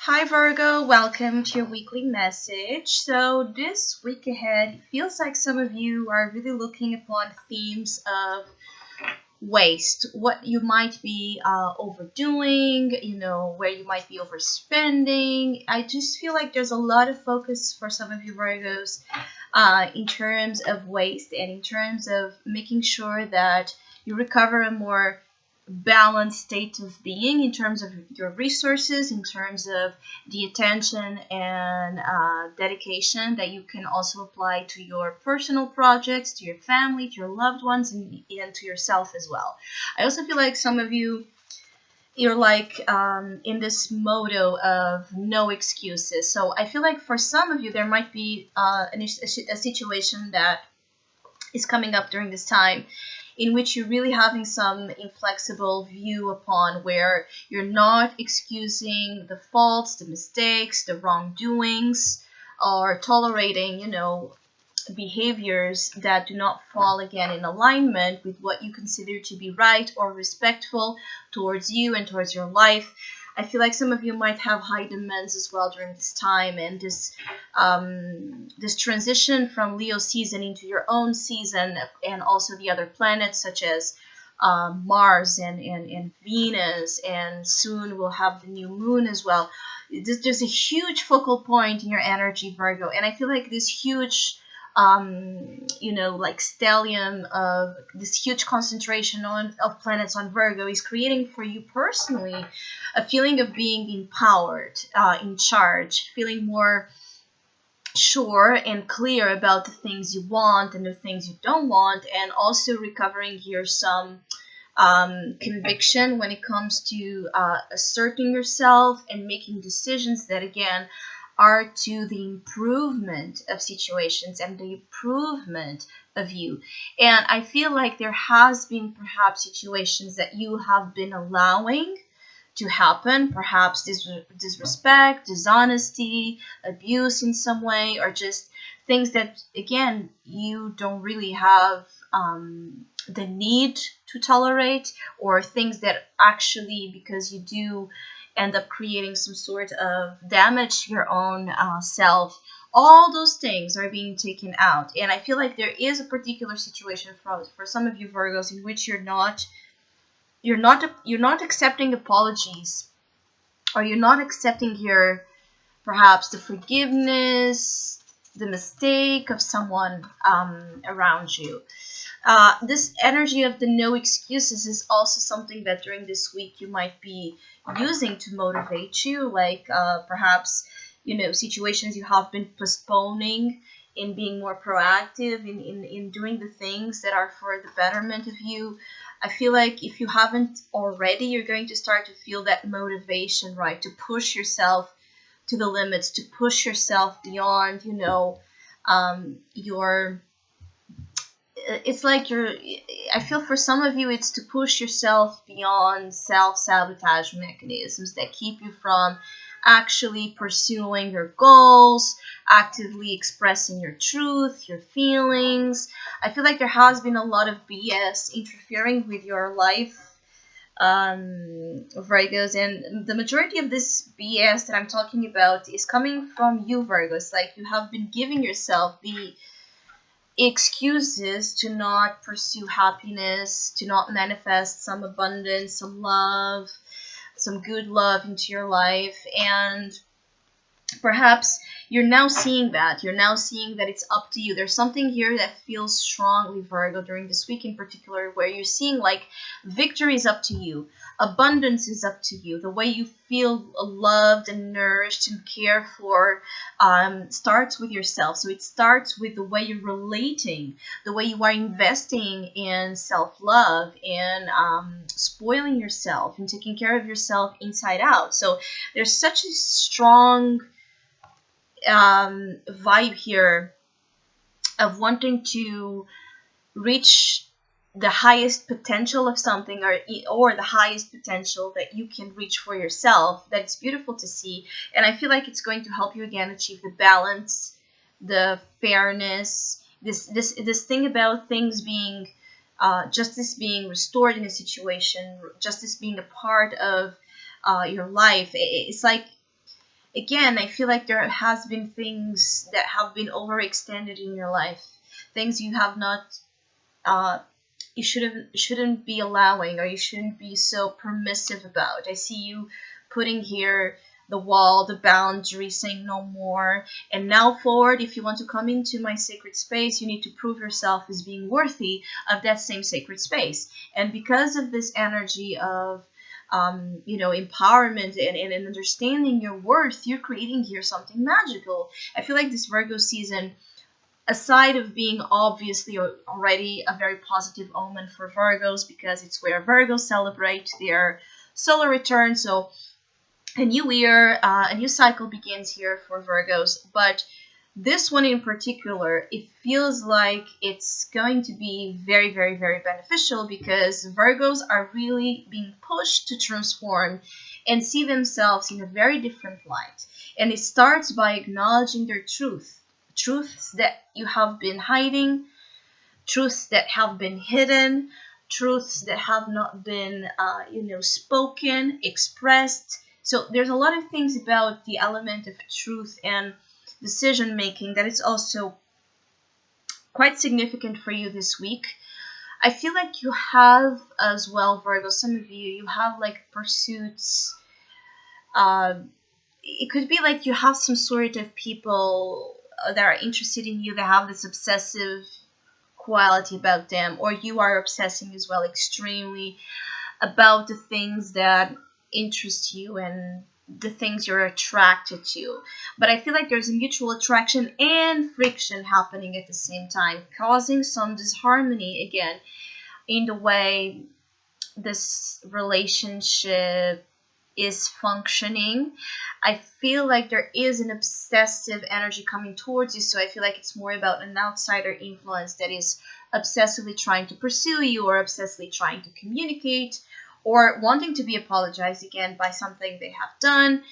Hi Virgo, welcome to your weekly message. So, this week ahead, it feels like some of you are really looking upon themes of waste, what you might be overdoing, where you might be overspending. I just feel like there's a lot of focus for some of you Virgos in terms of waste and in terms of making sure that you recover a more balanced state of being in terms of your resources, in terms of the attention and dedication that you can also apply to your personal projects, to your family, to your loved ones, and to yourself as well. I also feel like some of you, you're like in this motto of no excuses. So I feel like for some of you, there might be a situation that is coming up during this time in which you're really having some inflexible view upon where you're not excusing the faults, the mistakes, the wrongdoings, or tolerating, behaviors that do not fall again in alignment with what you consider to be right or respectful towards you and towards your life. I feel like some of you might have high demands as well during this time, and this transition from Leo season into your own season, and also the other planets such as Mars and Venus, and soon we'll have the new moon as well. There's a huge focal point in your energy, Virgo, and I feel like this huge like stellium of this huge concentration of planets on Virgo is creating for you personally a feeling of being empowered, in charge, feeling more sure and clear about the things you want and the things you don't want, and also recovering here some conviction when it comes to asserting yourself and making decisions that again are to the improvement of situations and the improvement of you. And I feel like there has been perhaps situations that you have been allowing to happen, perhaps disrespect, dishonesty, abuse in some way, or just things that again you don't really have the need to tolerate, or things that actually, because you do end up creating some sort of damage to your own self, all those things are being taken out. And I feel like there is a particular situation for some of you Virgos in which you're not accepting apologies, or you're not accepting your perhaps the forgiveness, the mistake of someone around you. This energy of the no excuses is also something that during this week you might be using to motivate you, like perhaps situations you have been postponing in being more proactive in doing the things that are for the betterment of you. I feel like if you haven't already, you're going to start to feel that motivation, right, to push yourself to the limits, to push yourself beyond, your it's like you're I feel for some of you it's to push yourself beyond self-sabotage mechanisms that keep you from actually pursuing your goals, actively expressing your truth, your feelings. I feel like there has been a lot of BS interfering with your life, Virgos, and the majority of this BS that I'm talking about is coming from you, Virgos. Like you have been giving yourself the excuses to not pursue happiness, to not manifest some abundance, some love, some good love into your life. And perhaps you're now seeing that. You're now seeing that it's up to you. There's something here that feels strongly, Virgo, during this week in particular, where you're seeing like victory is up to you, abundance is up to you. The way you feel loved and nourished and cared for starts with yourself. So it starts with the way you're relating, the way you are investing in self love, and spoiling yourself and taking care of yourself inside out. So there's such a strong vibe here of wanting to reach the highest potential of something, or the highest potential that you can reach for yourself. That's beautiful to see, and I feel like it's going to help you again achieve the balance, the fairness, this thing about things being justice being restored in a situation, justice being a part of your life. It's like again, I feel like there has been things that have been overextended in your life, things you have not, uh, you shouldn't be allowing, or you shouldn't be so permissive about. I see you putting here the wall, the boundary, saying no more. And now forward, if you want to come into my sacred space, you need to prove yourself as being worthy of that same sacred space. And because of this energy of empowerment and understanding your worth, you're creating here something magical. I feel like this Virgo season, aside of being obviously already a very positive omen for Virgos, because it's where Virgos celebrate their solar return. So a new year, a new cycle begins here for Virgos. But this one in particular, it feels like it's going to be very, very, very beneficial, because Virgos are really being pushed to transform and see themselves in a very different light. And it starts by acknowledging their truths that you have been hiding, truths that have been hidden, truths that have not been, spoken, expressed. So there's a lot of things about the element of truth and decision making that is also quite significant for you this week. I feel like you have as well, Virgo, some of you have like pursuits. Uh, it could be like you have some sort of people that are interested in you, that have this obsessive quality about them, or you are obsessing as well extremely about the things that interest you and the things you're attracted to. But I feel like there's a mutual attraction and friction happening at the same time, causing some disharmony again in the way this relationship is functioning. I feel like there is an obsessive energy coming towards you, so I feel like it's more about an outsider influence that is obsessively trying to pursue you, or obsessively trying to communicate, or wanting to be apologized again by something they have done.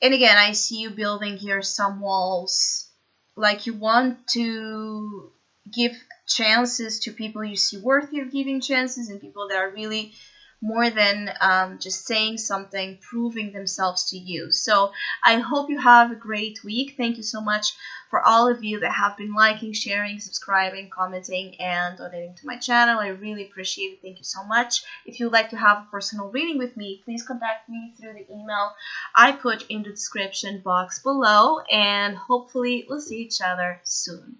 And again, I see you building here some walls, like you want to give chances to people you see worthy of giving chances, and people that are really more than just saying something, proving themselves to you. So I hope you have a great week. Thank you so much for all of you that have been liking, sharing, subscribing, commenting, and donating to my channel. I really appreciate it. Thank you so much. If you'd like to have a personal reading with me, please contact me through the email I put in the description box below, and hopefully we'll see each other soon.